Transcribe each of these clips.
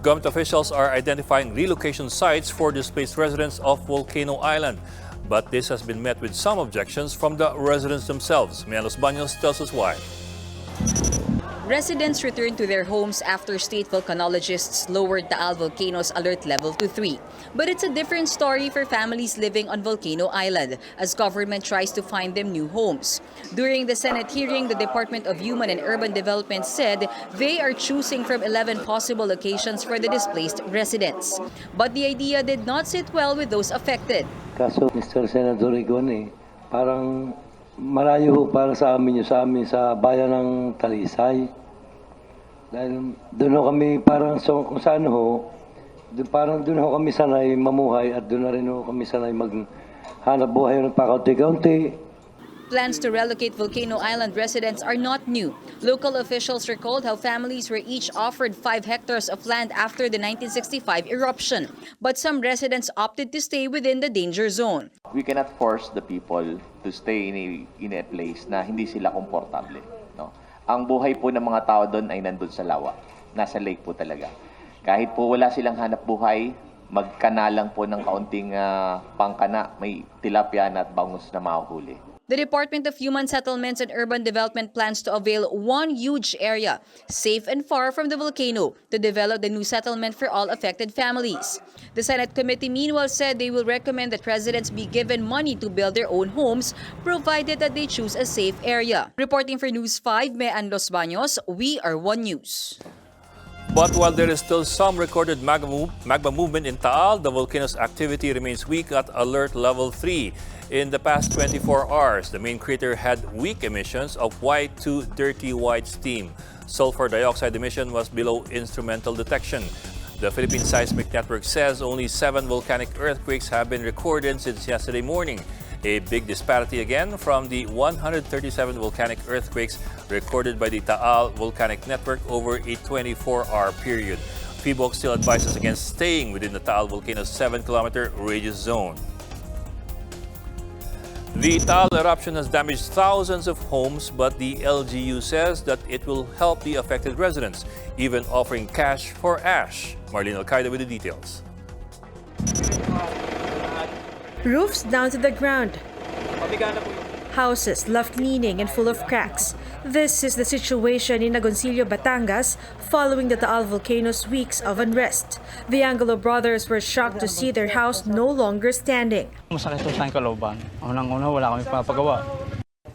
Gov't officials are identifying relocation sites for displaced residents of Volcano Island. But this has been met with some objections from the residents themselves. Los Baños tells us why. Residents returned to their homes after state volcanologists lowered Taal Volcano's alert level to 3. But it's a different story for families living on Volcano Island, as government tries to find them new homes. During the Senate hearing, the Department of Human and Urban Development said they are choosing from 11 possible locations for the displaced residents. But the idea did not sit well with those affected. Kaso, Mr. Senator Igon, parang malayo ho para sa amin sa bayan ng Talisay. Dahil doon ho kami parang kung saan ho, parang doon ho kami sanay mamuhay at doon na rin ho kami sanay maghanap buhay ng pakaunti-kaunti. Plans to relocate Volcano Island residents are not new. Local officials recalled how families were each offered 5 hectares of land after the 1965 eruption. But some residents opted to stay within the danger zone. We cannot force the people to stay in a place na hindi sila komportable. No? Ang buhay po ng mga tao doon ay nandun sa lawa. Nasa lake po talaga. Kahit po wala silang hanap buhay, magkana lang po ng kaunting pangkana, may tilapia at bangus na mahuhuli. The Department of Human Settlements and Urban Development plans to avail one huge area, safe and far from the volcano, to develop the new settlement for all affected families. The Senate committee meanwhile said they will recommend that residents be given money to build their own homes, provided that they choose a safe area. Reporting for News 5, Los Baños, we are One News. But while there is still some recorded magma movement in Taal, the volcano's activity remains weak at alert level 3. In the past 24 hours, the main crater had weak emissions of white to dirty white steam. Sulfur dioxide emission was below instrumental detection. The Philippine Seismic Network says only 7 volcanic earthquakes have been recorded since yesterday morning. A big disparity again from the 137 volcanic earthquakes recorded by the Taal Volcanic Network over a 24-hour period. PBOC still advises against staying within the Taal Volcano's 7-kilometer radius zone. The Taal eruption has damaged thousands of homes, but the LGU says that it will help the affected residents, even offering cash for ash. Marlene Alcaida with the details. Roofs down to the ground. Houses left leaning and full of cracks. This is the situation in Agoncillo, Batangas, following the Taal Volcano's weeks of unrest. The Angelo brothers were shocked to see their house no longer standing. Masakit po sa kalooban. Unang-una, wala kami papagawa.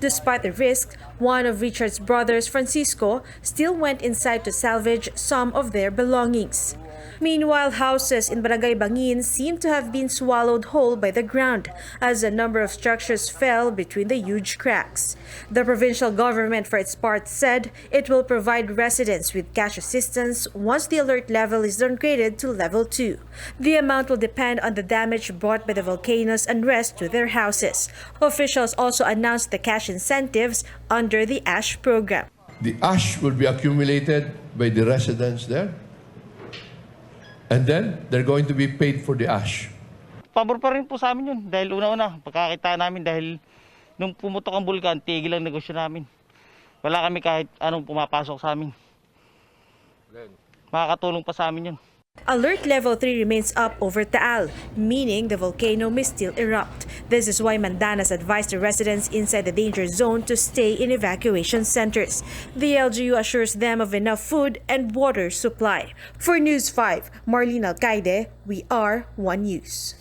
Despite the risk, one of Richard's brothers, Francisco, still went inside to salvage some of their belongings. Meanwhile, houses in Barangay Bangin seem to have been swallowed whole by the ground as a number of structures fell between the huge cracks. The provincial government, for its part, said it will provide residents with cash assistance once the alert level is downgraded to level 2. The amount will depend on the damage brought by the volcano's unrest to their houses. Officials also announced the cash incentives under the ash program. The ash will be accumulated by the residents there. And then, they're going to be paid for the ash. Pabor pa rin po sa amin yun. Dahil una-una, pagkakita namin dahil nung pumutok ang bulkan, tigil ang negosyo namin. Wala kami kahit anong pumapasok sa amin. Makakatulong pa sa amin yun. Alert level 3 remains up over Taal, meaning the volcano may still erupt. This is why Mandanas advised the residents inside the danger zone to stay in evacuation centers. The LGU assures them of enough food and water supply. For News 5, Marlene Alcaide, we are One News.